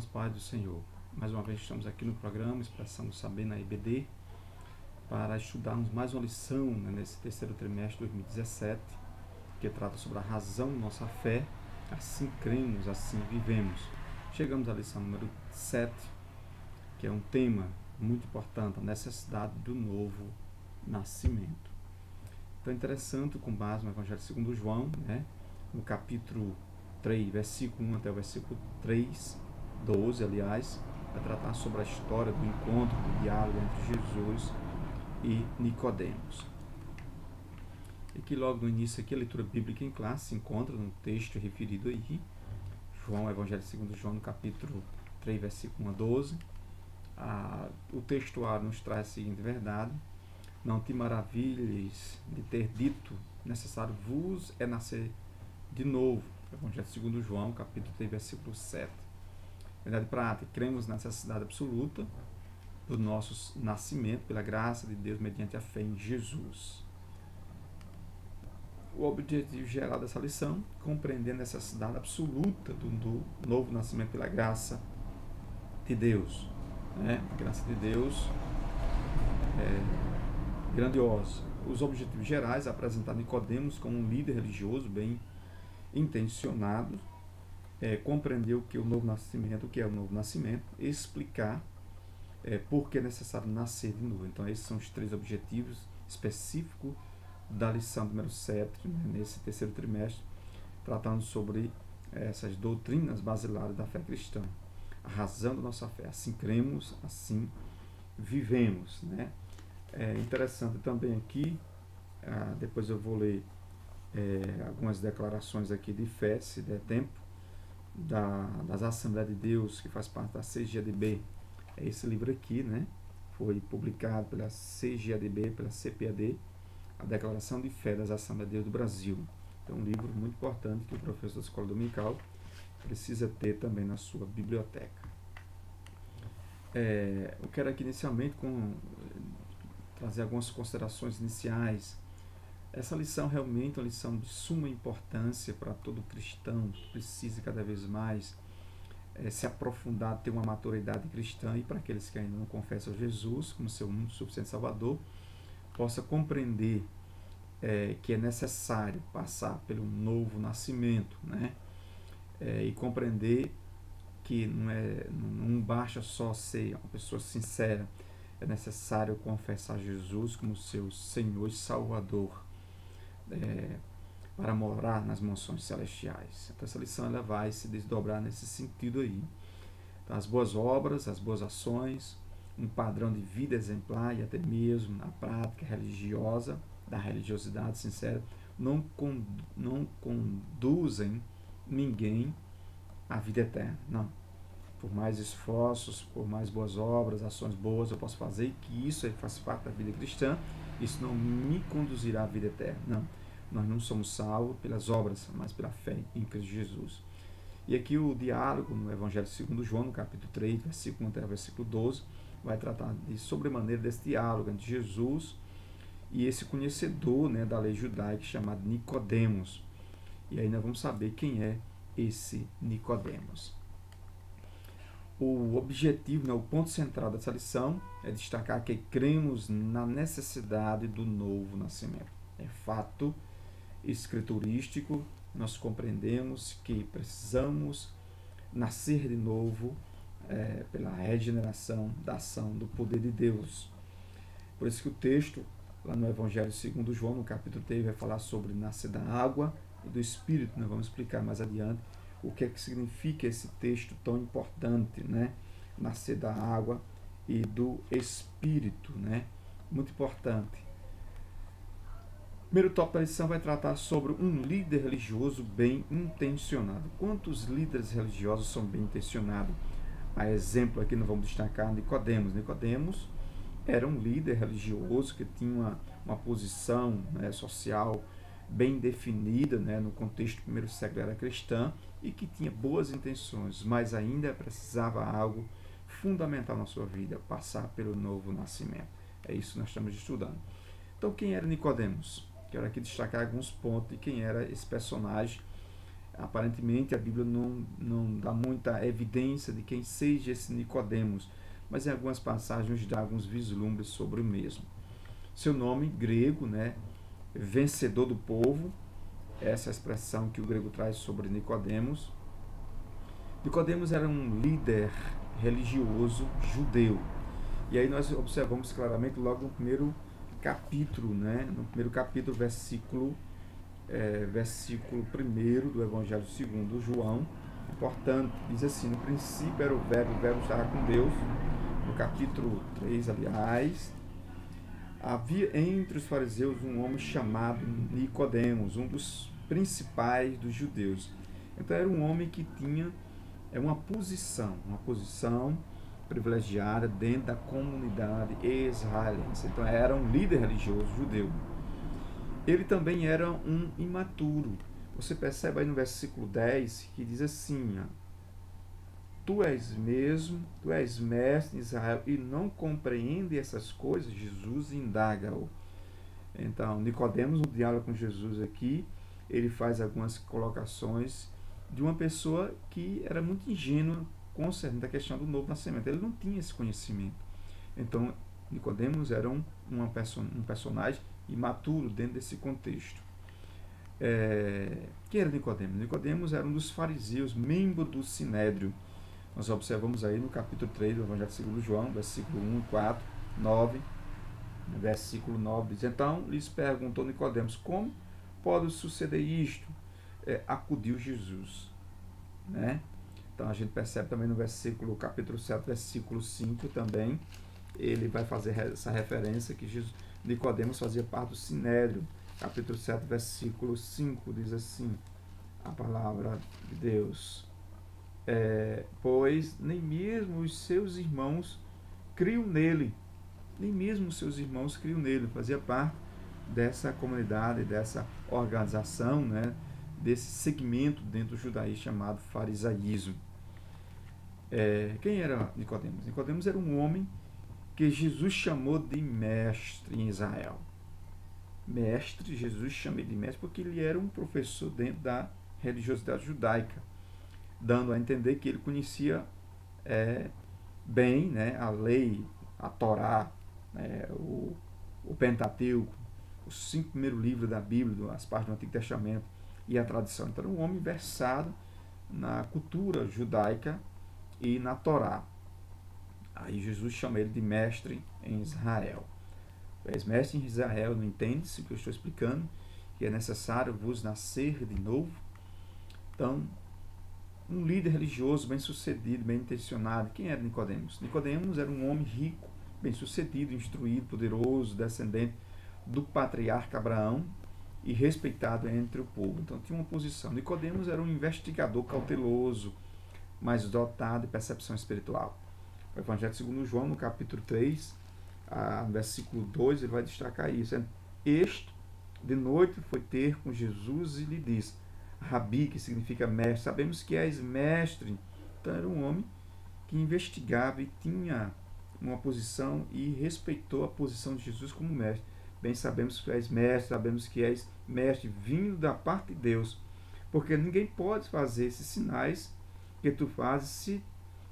irmãos, paz do Senhor. Mais uma vez estamos aqui no programa Expressão do Saber na IBD para estudarmos mais uma lição, nesse terceiro trimestre de 2017, que trata sobre a razão da nossa fé. Assim cremos, assim vivemos. Chegamos à lição número 7, que é um tema muito importante, a necessidade do novo nascimento. Então é interessante, com base no Evangelho segundo João, no capítulo 3, versículo 1 até o versículo 12, aliás, vai tratar sobre a história do encontro, do diálogo entre Jesus e Nicodemos. E que logo no início aqui a leitura bíblica em classe se encontra no texto referido aí, João, Evangelho segundo João, no capítulo 3, versículo 1 a 12. O textuário nos traz a seguinte verdade: não te maravilhes de ter dito, necessário vos é nascer de novo. Evangelho segundo João, capítulo 3, versículo 7. Verdade prática, cremos na necessidade absoluta do nosso nascimento pela graça de Deus mediante a fé em Jesus. O objetivo geral dessa lição, compreender a necessidade absoluta do novo nascimento pela graça de Deus. A graça de Deus é grandiosa. Os objetivos gerais, apresentar Nicodemos como um líder religioso bem intencionado, compreender o que é o novo nascimento, explicar por que é necessário nascer de novo. Então esses são os três objetivos específicos da lição número 7, nesse terceiro trimestre, tratando sobre essas doutrinas basilares da fé cristã. A razão da nossa fé, assim cremos, assim vivemos. É interessante também aqui, depois eu vou ler algumas declarações aqui de fé, se der tempo, das Assembleias de Deus, que faz parte da CGADB. É esse livro aqui, foi publicado pela CGADB, pela CPAD, a Declaração de Fé das Assembleias de Deus do Brasil. É um livro muito importante que o professor da Escola Dominical precisa ter também na sua biblioteca. Eu quero aqui inicialmente trazer algumas considerações iniciais. Essa lição realmente é uma lição de suma importância para todo cristão que precisa cada vez mais se aprofundar, ter uma maturidade cristã, e para aqueles que ainda não confessam Jesus como seu único suficiente Salvador, possa compreender que é necessário passar pelo novo nascimento, e compreender que não basta só ser uma pessoa sincera, é necessário confessar Jesus como seu Senhor e Salvador, para morar nas mansões celestiais. Então essa lição ela vai se desdobrar nesse sentido aí. Então, as boas obras, as boas ações, um padrão de vida exemplar e até mesmo na prática religiosa, da religiosidade sincera, não conduzem ninguém à vida eterna. Não. Por mais esforços, por mais boas obras, ações boas eu posso fazer, e que isso faz parte da vida cristã, isso não me conduzirá à vida eterna. Não. Nós não somos salvos pelas obras, mas pela fé em Cristo Jesus. E aqui o diálogo no Evangelho segundo João, no capítulo 3, versículo 1 até o versículo 12, vai tratar de sobremaneira desse diálogo entre Jesus e esse conhecedor da lei judaica chamado Nicodemos. E aí nós vamos saber quem é esse Nicodemos. O objetivo, o ponto central dessa lição é destacar que cremos na necessidade do novo nascimento. É fato escriturístico, nós compreendemos que precisamos nascer de novo pela regeneração da ação do poder de Deus. Por isso que o texto, lá no Evangelho segundo João, no capítulo 3, vai falar sobre nascer da água e do Espírito. Nós vamos explicar mais adiante o que é que significa esse texto tão importante, nascer da água e do Espírito, muito importante. O primeiro tópico da lição vai tratar sobre um líder religioso bem intencionado. Quantos líderes religiosos são bem intencionados? A exemplo aqui nós vamos destacar Nicodemos. Nicodemos era um líder religioso que tinha uma posição social bem definida, no contexto do primeiro século era cristã, e que tinha boas intenções, mas ainda precisava algo fundamental na sua vida, passar pelo novo nascimento. É isso que nós estamos estudando. Então, quem era Nicodemos? Quero aqui destacar alguns pontos de quem era esse personagem Aparentemente a Bíblia não dá muita evidência de quem seja esse Nicodemos, mas em algumas passagens dá alguns vislumbres sobre o mesmo. Seu nome grego, né, vencedor do povo, essa é a expressão que o grego traz sobre Nicodemos. Nicodemos era um líder religioso judeu. E aí nós observamos claramente logo no primeiro capítulo, né, no primeiro capítulo, versículo 1 do Evangelho segundo João. Portanto, diz assim: no princípio era o verbo estava com Deus. No capítulo 3, aliás, havia entre os fariseus um homem chamado Nicodemos, um dos principais dos judeus. Então era um homem que tinha uma posição privilegiada dentro da comunidade israelense. Então era um líder religioso judeu. Ele também era um imaturo. Você percebe aí no versículo 10 que diz assim: tu és mestre em Israel e não compreende essas coisas? Jesus indaga-o. Então, Nicodemos, no diálogo com Jesus aqui, ele faz algumas colocações de uma pessoa que era muito ingênua concernente à questão do novo nascimento. Ele não tinha esse conhecimento. Então, Nicodemos era um personagem imaturo dentro desse contexto. Quem era Nicodemos? Nicodemos era um dos fariseus, membro do Sinédrio. Nós observamos aí no capítulo 3 do Evangelho segundo João, versículo 1, 4, 9, versículo 9, diz: então lhes perguntou Nicodemos: como pode suceder isto? Acudiu Jesus, né? Então a gente percebe também no capítulo 7, versículo 5 também, ele vai fazer essa referência que Nicodemos fazia parte do Sinédrio. Capítulo 7, versículo 5, diz assim a palavra de Deus: pois nem mesmo os seus irmãos criam nele. Nem mesmo os seus irmãos criam nele. Fazia parte dessa comunidade, dessa organização, né, desse segmento dentro do judaísmo chamado farisaísmo. Quem era Nicodemos? Nicodemos era um homem que Jesus chamou de mestre em Israel. Mestre, Jesus chama de mestre porque ele era um professor dentro da religiosidade judaica, dando a entender que ele conhecia bem, né, a lei, a Torá, o Pentateuco, os 5 primeiros livros da Bíblia, as partes do Antigo Testamento e a tradição. Então, era um homem versado na cultura judaica e na Torá. Aí Jesus chama ele de mestre em Israel. És mestre em Israel, não entende-se o que eu estou explicando, que é necessário vos nascer de novo. Então, um líder religioso bem-sucedido, bem-intencionado. Quem era Nicodemos? Nicodemos era um homem rico, bem-sucedido, instruído, poderoso, descendente do patriarca Abraão e respeitado entre o povo. Então tinha uma posição. Nicodemos era um investigador cauteloso, mas dotado de percepção espiritual. O Evangelho segundo João, no capítulo 3, no versículo 2, ele vai destacar isso. Este, de noite, foi ter com Jesus e lhe disse: Rabi, que significa mestre, sabemos que és mestre. Então era um homem que investigava e tinha uma posição e respeitou a posição de Jesus como mestre. Bem, sabemos que és mestre, sabemos que és mestre vindo da parte de Deus, porque ninguém pode fazer esses sinais que tu fazes se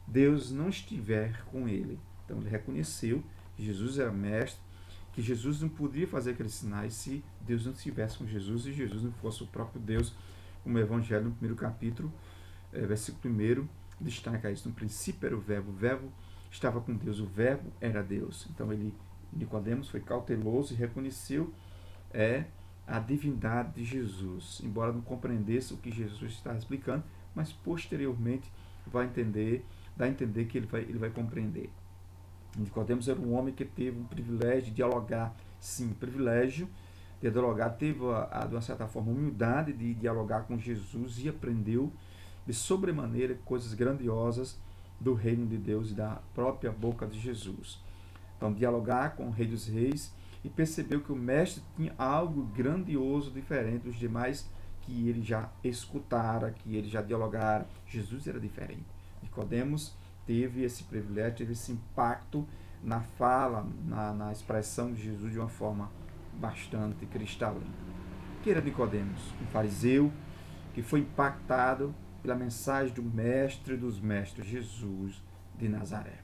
Deus não estiver com ele. Então ele reconheceu que Jesus era mestre, que Jesus não podia fazer aqueles sinais se Deus não estivesse com Jesus e Jesus não fosse o próprio Deus, como o Evangelho no primeiro capítulo, versículo 1, destaca isso. No princípio era o verbo estava com Deus, o verbo era Deus. Então Nicodemos foi cauteloso e reconheceu a divindade de Jesus, embora não compreendesse o que Jesus estava explicando, mas posteriormente dá a entender que ele vai compreender. Nicodemos era um homem que teve um privilégio de dialogar, sim, privilégio de dialogar, teve de uma certa forma humildade de dialogar com Jesus e aprendeu de sobremaneira coisas grandiosas do reino de Deus e da própria boca de Jesus. Então, dialogar com o Rei dos Reis e percebeu que o mestre tinha algo grandioso, diferente dos demais que ele já escutara, que ele já dialogara. Jesus era diferente. Nicodemos teve esse privilégio, teve esse impacto na fala, na expressão de Jesus de uma forma bastante cristalina. Que era Nicodemos? Um fariseu que foi impactado pela mensagem do Mestre dos Mestres, Jesus de Nazaré.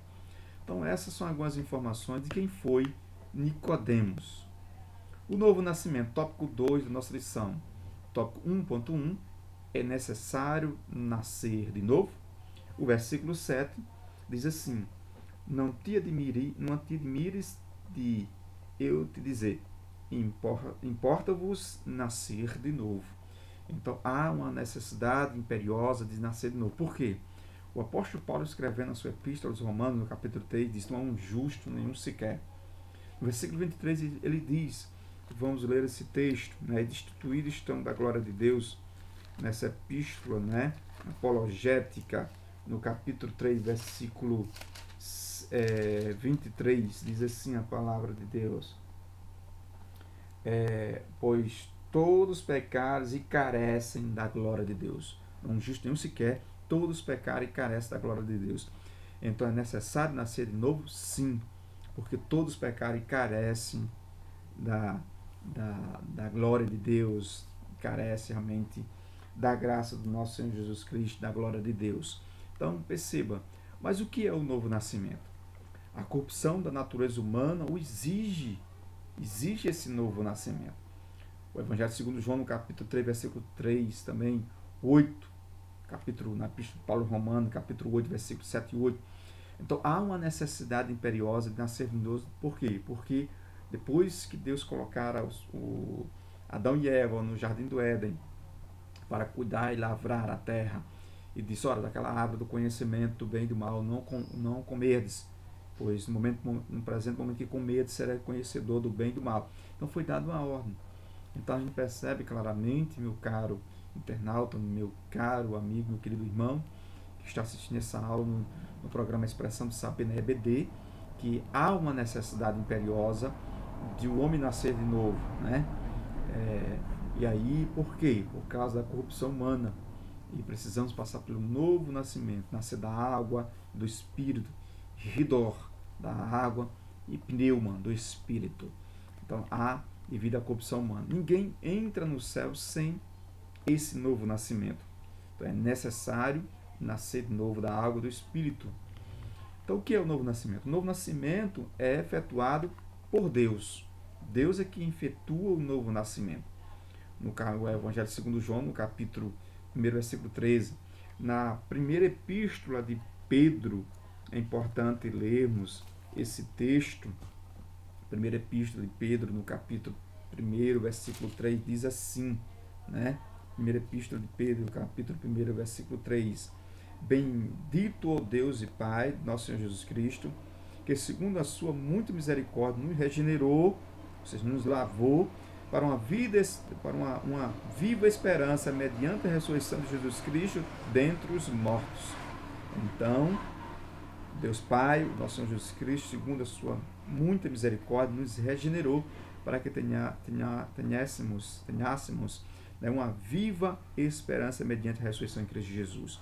Então essas são algumas informações de quem foi Nicodemos. O novo nascimento, tópico 2 da nossa lição. Tópico 1.1, é necessário nascer de novo. O versículo 7 diz assim: não te admires de eu te dizer, importa-vos nascer de novo. Então há uma necessidade imperiosa de nascer de novo. Por quê? O apóstolo Paulo, escrevendo a sua epístola aos Romanos, no capítulo 3, diz: não há um justo, nenhum sequer. No versículo 23 ele diz, vamos ler esse texto, né? Destituídos estão da glória de Deus, nessa epístola, né, apologética, no capítulo 3, versículo 23, diz assim a palavra de Deus: pois todos pecaram e carecem da glória de Deus. Não justo nenhum sequer, todos pecaram e carecem da glória de Deus. Então é necessário nascer de novo? Sim, porque todos pecaram e carecem da glória de Deus, carecem realmente da graça do nosso Senhor Jesus Cristo, da glória de Deus. Então perceba, mas o que é o novo nascimento? A corrupção da natureza humana o exige esse novo nascimento. O Evangelho segundo João, no capítulo 3, versículo 3, também 8, capítulo, na epístola de Paulo Romano, capítulo 8, versículo 7 e 8. Então há uma necessidade imperiosa de nascer de novo. Por quê? Porque depois que Deus colocara Adão e Eva no jardim do Éden para cuidar e lavrar a terra, e disse: olha, daquela árvore do conhecimento do bem e do mal não comerdes, pois no presente momento que comerdes será conhecedor do bem e do mal. Então foi dada uma ordem. Então a gente percebe claramente, meu caro internauta, meu caro amigo, meu querido irmão que está assistindo essa aula no programa Expressão do Saber na EBD, que há uma necessidade imperiosa de o homem nascer de novo, né? E aí, por quê? Por causa da corrupção humana. E precisamos passar pelo novo nascimento, nascer da água, do Espírito, ridor da água e pneuma do Espírito. Então há, devido à corrupção humana, ninguém entra no céu sem esse novo nascimento. Então é necessário nascer de novo da água e do Espírito. Então o que é o novo nascimento? O novo nascimento é efetuado por Deus. Deus é quem efetua o novo nascimento. No Evangelho segundo João, no capítulo 1, versículo 13, na primeira epístola de Pedro, é importante lermos esse texto. Primeira epístola de Pedro, no capítulo 1, versículo 3, diz assim, né? Primeira epístola de Pedro, capítulo 1, versículo 3: bendito o Deus e Pai de nosso Senhor Jesus Cristo, que segundo a sua muita misericórdia nos regenerou, ou seja, nos lavou para uma viva esperança mediante a ressurreição de Jesus Cristo dentre os mortos. Então, Deus Pai, o nosso Senhor Jesus Cristo, segundo a sua muita misericórdia, nos regenerou para que tenhássemos, né, uma viva esperança mediante a ressurreição em Cristo Jesus.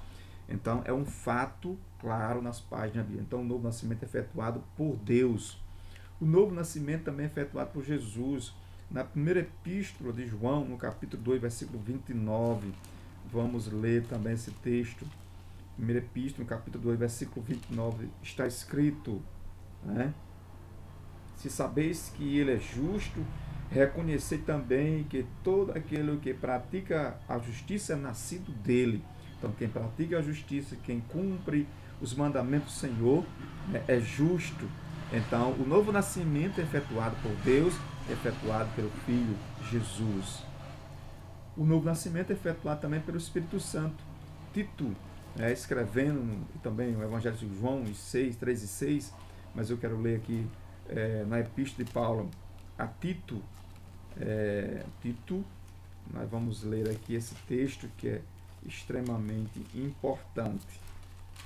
Então, é um fato claro nas páginas da Bíblia. Então, o novo nascimento é efetuado por Deus. O novo nascimento também é efetuado por Jesus. Na primeira epístola de João, no capítulo 2, versículo 29, vamos ler também esse texto. Primeira epístola, no capítulo 2, versículo 29, está escrito, né? Se sabeis que ele é justo, reconhecei também que todo aquele que pratica a justiça é nascido dele. Então, quem pratica a justiça, quem cumpre os mandamentos do Senhor, né, é justo. Então, o novo nascimento é efetuado por Deus, é efetuado pelo Filho Jesus. O novo nascimento é efetuado também pelo Espírito Santo. Tito, escrevendo também o Evangelho de João, 6, 3 e 6, mas eu quero ler aqui na Epístola de Paulo a Tito. Nós vamos ler aqui esse texto que é extremamente importante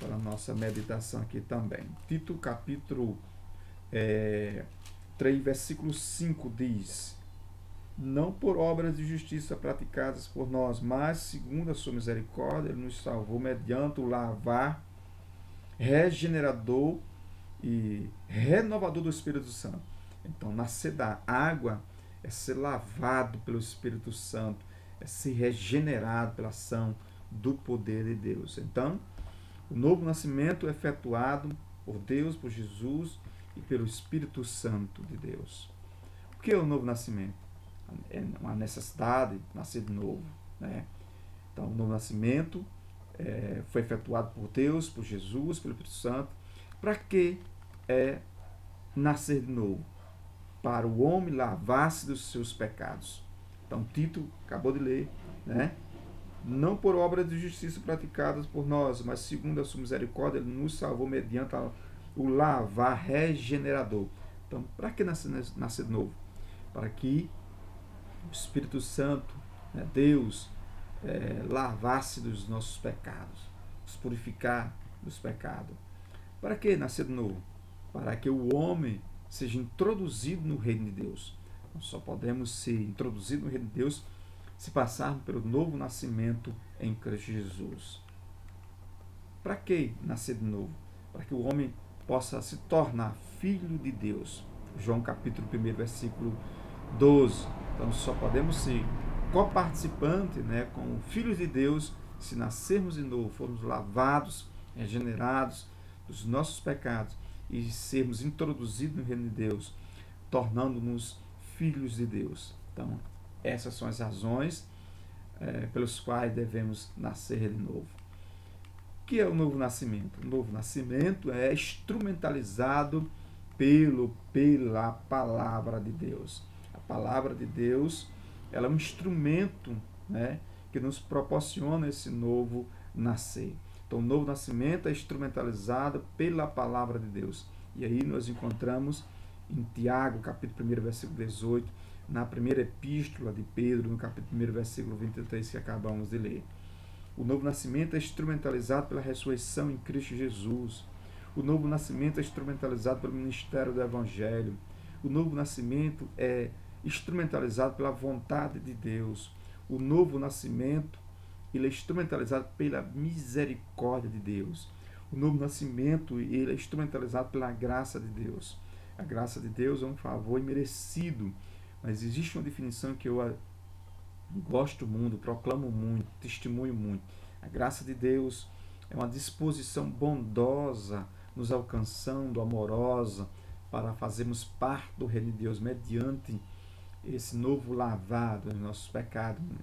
para a nossa meditação aqui também. Tito, capítulo 3, versículo 5 diz: não por obras de justiça praticadas por nós, mas segundo a sua misericórdia, ele nos salvou mediante o lavar regenerador e renovador do Espírito Santo. Então, nascer da água é ser lavado pelo Espírito Santo, é ser regenerado pela ação do poder de Deus. Então, o novo nascimento é efetuado por Deus, por Jesus e pelo Espírito Santo de Deus. O que é o novo nascimento? É uma necessidade de nascer de novo, né? Então, o novo nascimento foi efetuado por Deus, por Jesus, pelo Espírito Santo. Para que nascer de novo? Para o homem lavar-se dos seus pecados. Então, Tito acabou de ler, né? Não por obras de justiça praticadas por nós, mas segundo a sua misericórdia, ele nos salvou mediante o lavar regenerador. Então, para que nascer de novo? Para que o Espírito Santo, né, Deus, lavasse dos nossos pecados, nos purificar dos pecados. Para que nascer de novo? Para que o homem seja introduzido no reino de Deus. Nós só podemos ser introduzidos no reino de Deus se passarmos pelo novo nascimento em Cristo Jesus. Para que nascer de novo? Para que o homem possa se tornar filho de Deus. João capítulo 1, versículo 12. Então só podemos ser coparticipantes, né, com filhos de Deus se nascermos de novo, formos lavados, regenerados dos nossos pecados e sermos introduzidos no reino de Deus, tornando-nos filhos de Deus. Então, essas são as razões pelas quais devemos nascer de novo. O que é o novo nascimento? O novo nascimento é instrumentalizado pela palavra de Deus. A palavra de Deus, ela é um instrumento, né, que nos proporciona esse novo nascer. Então, o novo nascimento é instrumentalizado pela palavra de Deus. E aí nós encontramos em Tiago, capítulo 1, versículo 18, na primeira epístola de Pedro, no capítulo 1, versículo 23, que acabamos de ler. O novo nascimento é instrumentalizado pela ressurreição em Cristo Jesus. O novo nascimento é instrumentalizado pelo ministério do Evangelho. O novo nascimento é instrumentalizado pela vontade de Deus. O novo nascimento, ele é instrumentalizado pela misericórdia de Deus. O novo nascimento, ele é instrumentalizado pela graça de Deus. A graça de Deus é um favor imerecido, mas existe uma definição que eu gosto muito, proclamo muito, testemunho muito. A graça de Deus é uma disposição bondosa, nos alcançando, amorosa, para fazermos parte do reino de Deus mediante esse novo lavado dos nossos pecados, né?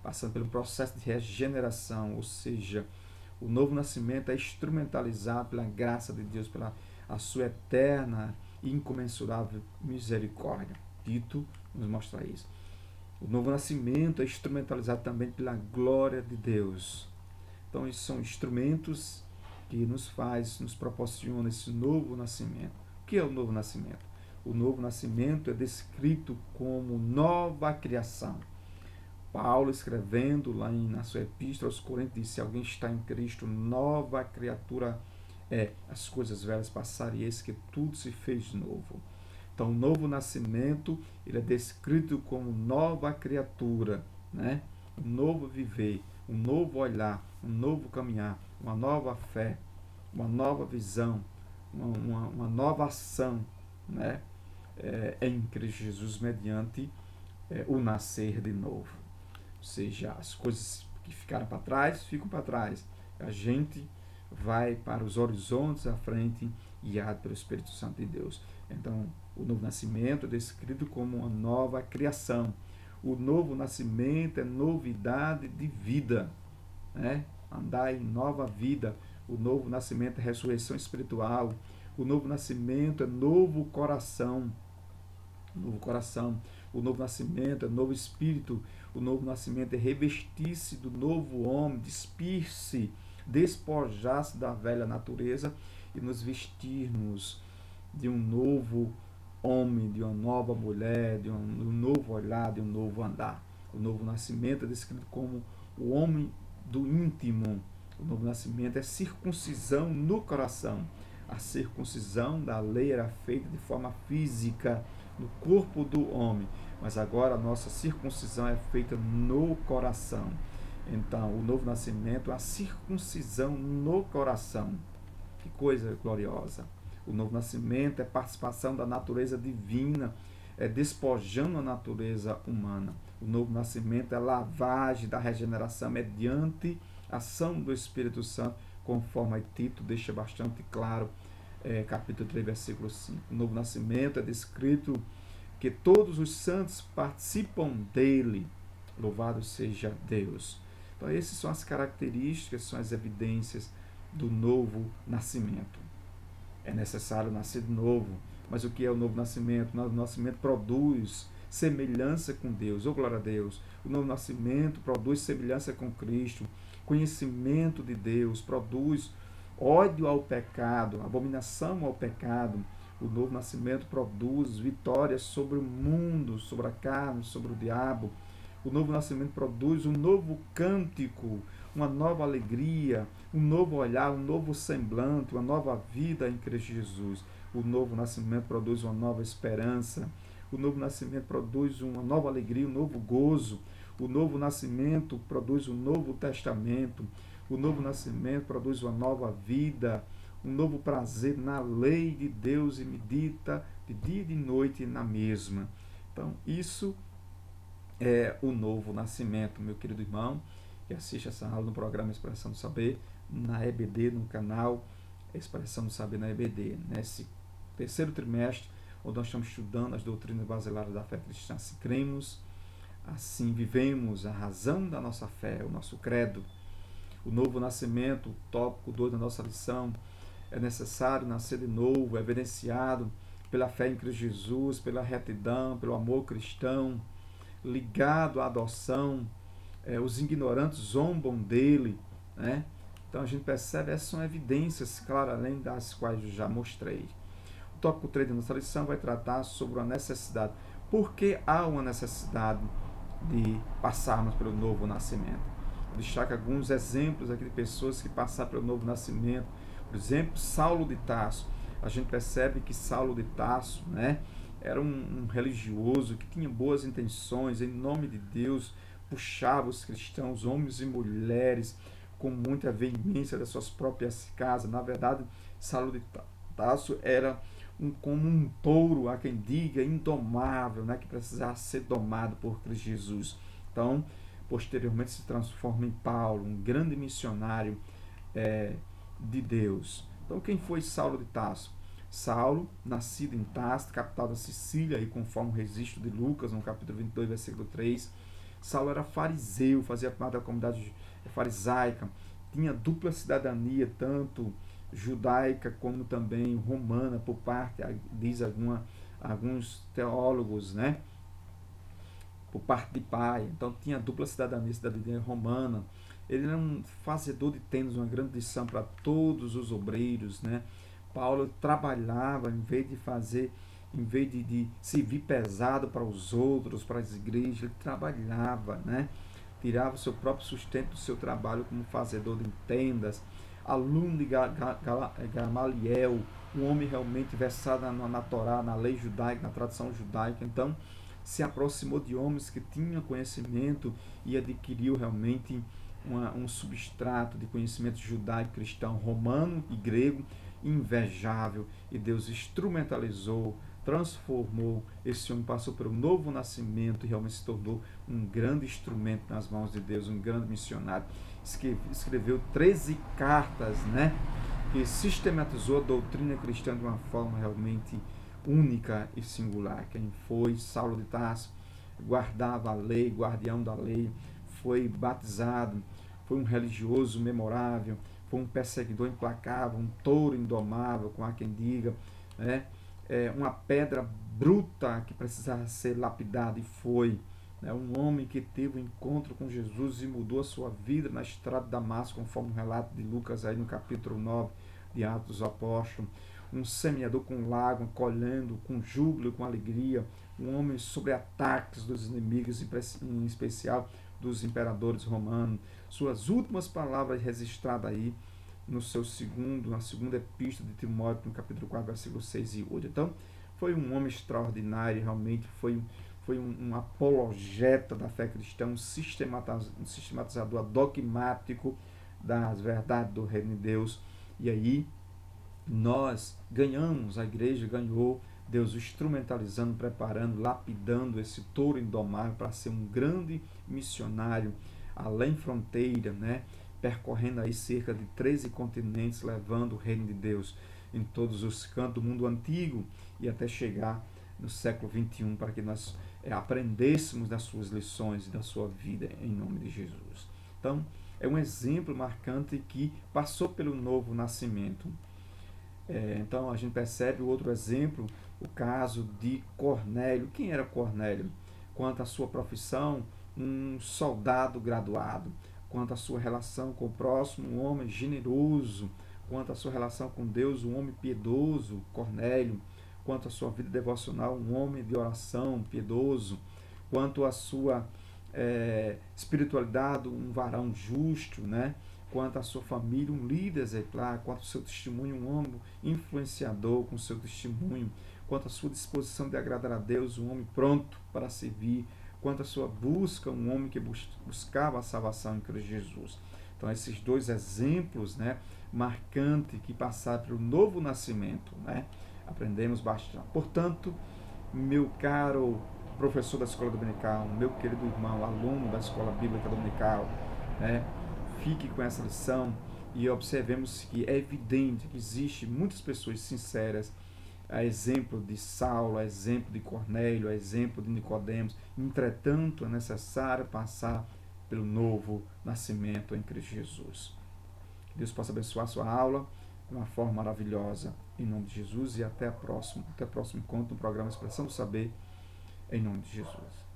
Passando pelo processo de regeneração, ou seja, o novo nascimento é instrumentalizado pela graça de Deus, pela a sua eterna e incomensurável misericórdia. Tito nos mostra isso. O novo nascimento é instrumentalizado também pela glória de Deus. Então, esses são instrumentos que nos proporciona esse novo nascimento. O que é o novo nascimento? O novo nascimento é descrito como nova criação. Paulo, escrevendo lá na sua epístola aos Coríntios, diz: se alguém está em Cristo, nova criatura é. As coisas velhas passaram e eis que tudo se fez novo. Então, o novo nascimento, ele é descrito como nova criatura, né? Um novo viver, um novo olhar, um novo caminhar, uma nova fé, uma nova visão, uma nova ação, né? Em Cristo Jesus, mediante o nascer de novo. Ou seja, as coisas que ficaram para trás, ficam para trás. A gente vai para os horizontes à frente, guiado pelo Espírito Santo de Deus. Então, o novo nascimento é descrito como uma nova criação. O novo nascimento é novidade de vida, né? Andar em nova vida. O novo nascimento é ressurreição espiritual. O novo nascimento é novo coração. Novo coração. O novo nascimento é novo espírito. O novo nascimento é revestir-se do novo homem, despir-se, despojar-se da velha natureza e nos vestirmos de um novo homem, de uma nova mulher, de um novo olhar, de um novo andar. O novo nascimento é descrito como o homem do íntimo. O novo nascimento é circuncisão no coração. A circuncisão da lei era feita de forma física no corpo do homem, mas agora a nossa circuncisão é feita no coração. Então, o novo nascimento é a circuncisão no coração. Que coisa gloriosa! O novo nascimento é participação da natureza divina, é despojando a natureza humana. O novo nascimento é a lavagem da regeneração mediante a ação do Espírito Santo, conforme Tito deixa bastante claro, capítulo 3, versículo 5. O novo nascimento é descrito que todos os santos participam dele. Louvado seja Deus. Então, essas são as características, são as evidências do novo nascimento. É necessário nascer de novo. Mas o que é o novo nascimento? O novo nascimento produz semelhança com Deus. Oh, glória a Deus. O novo nascimento produz semelhança com Cristo. Conhecimento de Deus. Produz ódio ao pecado, abominação ao pecado. O novo nascimento produz vitória sobre o mundo, sobre a carne, sobre o diabo. O novo nascimento produz um novo cântico, uma nova alegria, um novo olhar, um novo semblante, uma nova vida em Cristo Jesus. O novo nascimento produz uma nova esperança. O novo nascimento produz uma nova alegria, um novo gozo. O novo nascimento produz um novo testamento. O novo nascimento produz uma nova vida, um novo prazer na lei de Deus e medita de dia e de noite na mesma. Então, isso é o novo nascimento, meu querido irmão, que assiste essa aula no programa Expressão do Saber, na EBD, no canal Expressão do Saber na EBD, nesse terceiro trimestre, onde nós estamos estudando as doutrinas basilares da fé cristã. Se cremos, assim vivemos, a razão da nossa fé, o nosso credo. O novo nascimento, o tópico 2 da nossa lição, é necessário nascer de novo, evidenciado pela fé em Cristo Jesus, pela retidão, pelo amor cristão, ligado à adoção. Os ignorantes zombam dele, né? Então a gente percebe, essas são evidências claras, além das quais eu já mostrei. O tópico 3 da nossa lição vai tratar sobre a necessidade. Por que há uma necessidade de passarmos pelo novo nascimento? Eu destaco alguns exemplos aqui de pessoas que passaram pelo novo nascimento. Por exemplo, Saulo de Tarso. A gente percebe que Saulo de Tarso, né, era um religioso que tinha boas intenções, em nome de Deus, puxava os cristãos, homens e mulheres, com muita veemência das suas próprias casas. Na verdade, Saulo de Tarso era como um touro, há quem diga, indomável, né, que precisava ser domado por Cristo Jesus. Então, posteriormente se transforma em Paulo, um grande missionário de Deus. Então, quem foi Saulo de Tarso? Saulo, nascido em Tarso, capital da Sicília, e conforme o registro de Lucas, no capítulo 22, versículo 3, Saulo era fariseu, fazia parte da comunidade farisaica, tinha dupla cidadania, tanto judaica como também romana, por parte, diz alguns teólogos, né? Por parte de pai. Então tinha dupla cidadania romana. Ele era um fazedor de tendas, uma grande lição para todos os obreiros, né? Paulo trabalhava, em vez de servir pesado para os outros, para as igrejas, ele trabalhava, né? Tirava o seu próprio sustento do seu trabalho como fazedor de tendas. Aluno de Gamaliel, um homem realmente versado na Torá, na lei judaica, na tradição judaica. Então, se aproximou de homens que tinham conhecimento e adquiriu realmente um substrato de conhecimento judaico, cristão, romano e grego invejável, e Deus instrumentalizou, transformou. Esse homem passou pelo novo nascimento e realmente se tornou um grande instrumento nas mãos de Deus, um grande missionário. Escreveu 13 cartas, né, que sistematizou a doutrina cristã de uma forma realmente única e singular. Quem foi? Saulo de Tarso. Guardava a lei, guardião da lei, foi batizado, foi um religioso memorável, foi um perseguidor implacável, um touro indomável, com há quem diga, né? Uma pedra bruta que precisava ser lapidada, e foi, né? Um homem que teve um encontro com Jesus e mudou a sua vida na estrada de Damasco, conforme o relato de Lucas aí no capítulo 9 de Atos dos Apóstolos. Um semeador com lágrima, colhendo com júbilo, com alegria. Um homem sobre ataques dos inimigos, em especial dos imperadores romanos. Suas últimas palavras registradas aí na segunda epístola de Timóteo, no capítulo 4, versículos 6 e 8. Então, foi um homem extraordinário, realmente foi um apologeta da fé cristã, um sistematizador dogmático das verdades do reino de Deus. E aí nós ganhamos, a igreja ganhou Deus o instrumentalizando, preparando, lapidando esse touro indomável para ser um grande missionário além fronteira, né? Percorrendo aí cerca de 13 continentes, levando o reino de Deus em todos os cantos do mundo antigo e até chegar no século XXI, para que nós aprendêssemos das suas lições e da sua vida, em nome de Jesus. Então, é um exemplo marcante que passou pelo novo nascimento. Então, a gente percebe o outro exemplo, o caso de Cornélio. Quem era Cornélio? Quanto à sua profissão, um soldado graduado. Quanto à sua relação com o próximo, um homem generoso. Quanto à sua relação com Deus, um homem piedoso, Cornélio. Quanto à sua vida devocional, um homem de oração, piedoso. Quanto à sua espiritualidade, um varão justo, né? Quanto à sua família, um líder exemplar. Quanto ao seu testemunho, um homem influenciador com seu testemunho. Quanto à sua disposição de agradar a Deus, um homem pronto para servir. Quanto à sua busca, um homem que buscava a salvação em Cristo Jesus. Então, esses dois exemplos, né, marcantes que passaram pelo novo nascimento, né, aprendemos bastante. Portanto, meu caro professor da escola dominical, meu querido irmão, aluno da escola bíblica dominical, né, fique com essa lição e observemos que é evidente que existe muitas pessoas sinceras, a exemplo de Saulo, a exemplo de Cornélio, a exemplo de Nicodemos. Entretanto, é necessário passar pelo novo nascimento em Cristo Jesus. Que Deus possa abençoar a sua aula de uma forma maravilhosa, em nome de Jesus, e até o próximo encontro no programa Expressão do Saber, em nome de Jesus.